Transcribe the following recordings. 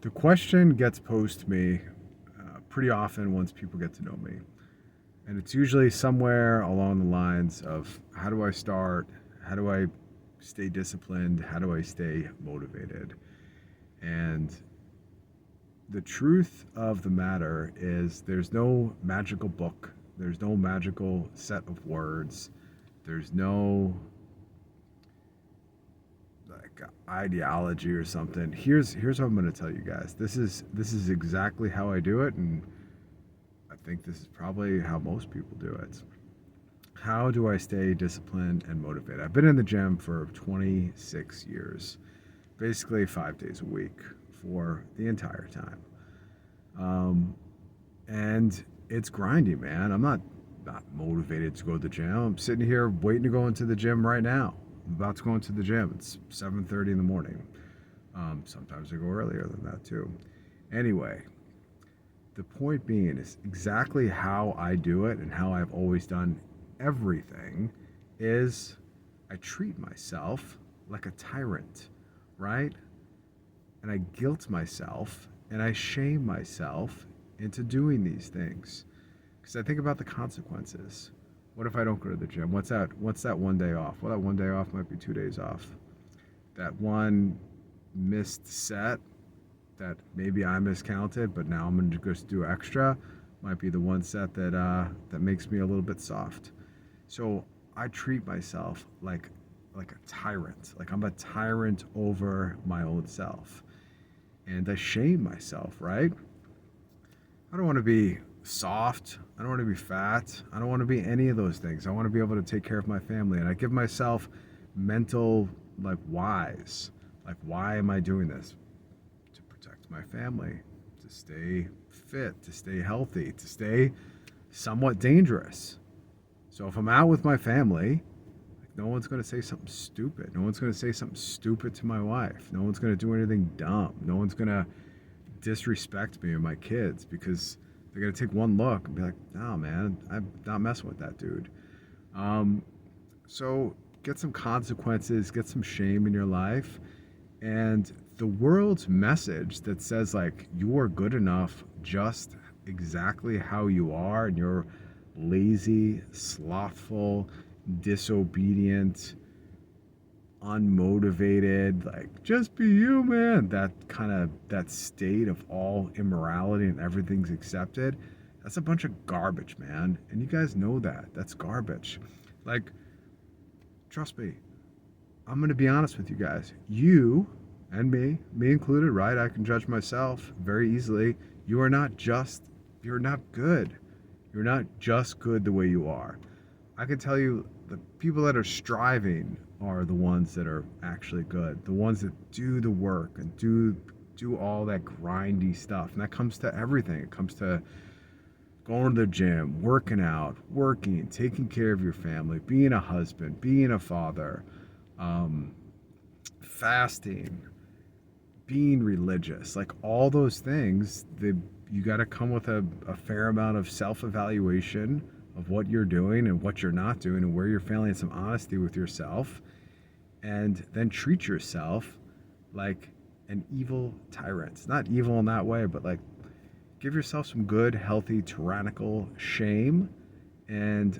The question gets posed to me pretty often once people get to know me. And it's usually somewhere along the lines of how do I start? How do I stay disciplined? How do I stay motivated? And the truth of the matter is there's no magical book, there's no magical set of words, there's no like ideology or something. Here's what I'm going to tell you guys. This is exactly how I do it, and I think this is probably how most people do it. How do I stay disciplined and motivated? I've been in the gym for 26 years, basically 5 days a week for the entire time. Um, and it's grindy, man. I'm not motivated to go to the gym. I'm sitting here waiting to go into the gym right now. I'm about to go into the gym. It's 7:30 in the morning. Sometimes I go earlier than that too. Anyway, the point being is exactly how I do it and how I've always done everything is I treat myself like a tyrant, right? And I guilt myself and I shame myself into doing these things. Because I think about the consequences. What if I don't go to the gym? What's that one day off? Well, that one day off might be 2 days off. That one missed set that maybe I miscounted, but now I'm going to just do extra might be the one set that makes me a little bit soft. So I treat myself like a tyrant. Like I'm a tyrant over my own self. And I shame myself, right? I don't want to be soft. I don't want to be fat. I don't want to be any of those things. I want to be able to take care of my family. And I give myself mental, like, whys. Like, why am I doing this? To protect my family, to stay fit, to stay healthy, to stay somewhat dangerous. So if I'm out with my family, no one's going to say something stupid. No one's going to say something stupid to my wife. No one's going to do anything dumb. No one's going to disrespect me or my kids because they're going to take one look and be like, no, man, I'm not messing with that dude. So get some consequences, get some shame in your life. And the world's message that says, like, you are good enough just exactly how you are and you're lazy, slothful, disobedient, unmotivated, like just be you, man. That state of all immorality and everything's accepted. That's a bunch of garbage, man. And you guys know that. That's garbage. Like, trust me, I'm gonna be honest with you guys. You and me included, right? I can judge myself very easily. You are not just, you're not good. You're not just good the way you are. I can tell you the people that are striving are the ones that are actually good. The ones that do the work and do all that grindy stuff. And that comes to everything. It comes to going to the gym, working out, working, taking care of your family, being a husband, being a father, fasting, being religious. Like all those things, you got to come with a fair amount of self-evaluation of what you're doing and what you're not doing and where you're failing, and some honesty with yourself, and then treat yourself like an evil tyrant. Not evil in that way, but like give yourself some good, healthy, tyrannical shame and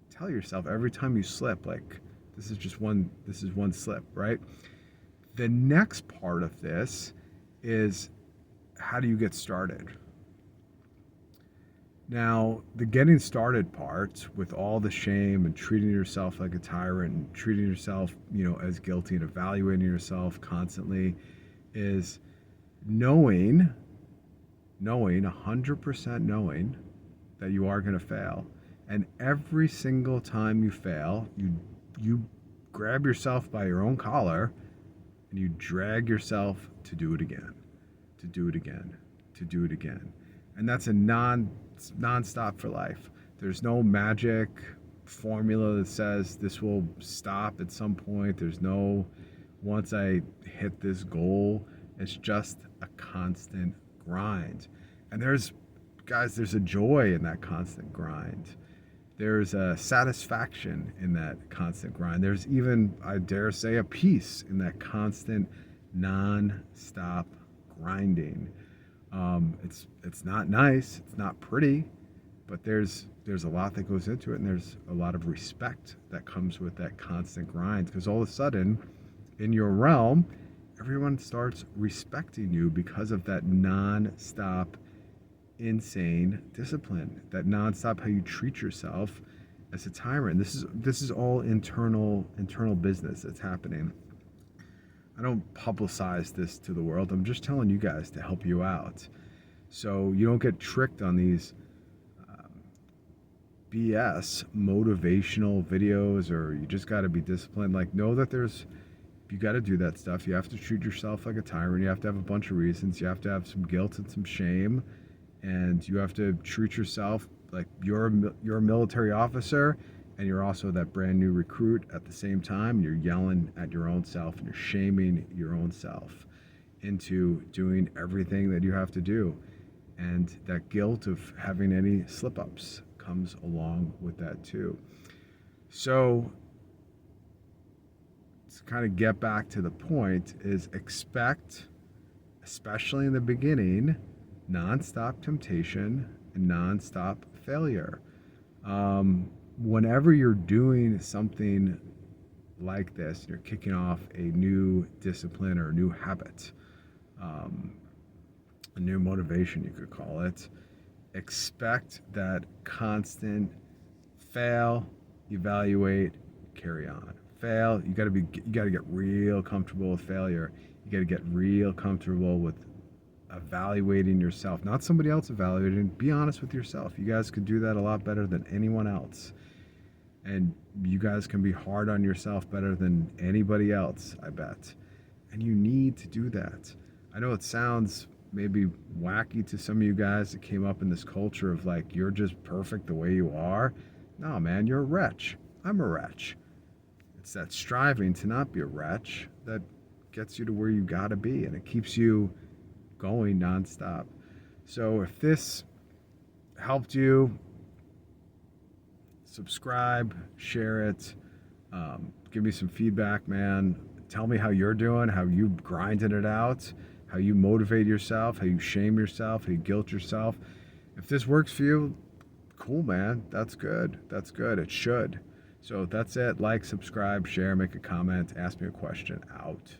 tell yourself every time you slip, like this is one slip, right? The next part of this is how do you get started? Now, the getting started part with all the shame and treating yourself like a tyrant and treating yourself, as guilty and evaluating yourself constantly is knowing 100% knowing that you are going to fail. And every single time you fail, you grab yourself by your own collar and you drag yourself to do it again, to do it again, to do it again. And that's a non-stop for life. There's no magic formula that says this will stop at some point. There's no once I hit this goal. It's just a constant grind. And there's a joy in that constant grind. There's a satisfaction in that constant grind. There's even, I dare say, a peace in that constant non-stop grinding. It's not nice, it's not pretty, but there's a lot that goes into it, and there's a lot of respect that comes with that constant grind, because all of a sudden in your realm, everyone starts respecting you because of that non-stop insane discipline, that non-stop how you treat yourself as a tyrant. This is all internal business that's happening. I don't publicize this to the world. I'm just telling you guys to help you out, so you don't get tricked on these BS motivational videos, or you just got to be disciplined. Like, know that you got to do that stuff. You have to treat yourself like a tyrant. You have to have a bunch of reasons. You have to have some guilt and some shame, and you have to treat yourself like you're a military officer, and you're also that brand new recruit at the same time. You're yelling at your own self, and you're shaming your own self into doing everything that you have to do. And that guilt of having any slip-ups comes along with that too. So to kind of get back to the point, is expect, especially in the beginning, nonstop temptation and nonstop failure. Whenever you're doing something like this, you're kicking off a new discipline or a new habit, a new motivation, you could call it. Expect that constant fail, evaluate, carry on. Fail, you got to get real comfortable with failure. You got to get real comfortable with evaluating yourself, not somebody else evaluating. Be honest with yourself. You guys could do that a lot better than anyone else. And you guys can be hard on yourself better than anybody else, I bet. And you need to do that. I know it sounds maybe wacky to some of you guys that came up in this culture of like, you're just perfect the way you are. No, man, you're a wretch. I'm a wretch. It's that striving to not be a wretch that gets you to where you gotta be, and it keeps you going nonstop. So if this helped you, subscribe, share it, give me some feedback, man. Tell me how you're doing, how you grinding it out, how you motivate yourself, how you shame yourself, how you guilt yourself. If this works for you, cool, man. That's good. That's good. It should. So that's it. Like, subscribe, share, make a comment, ask me a question. Out.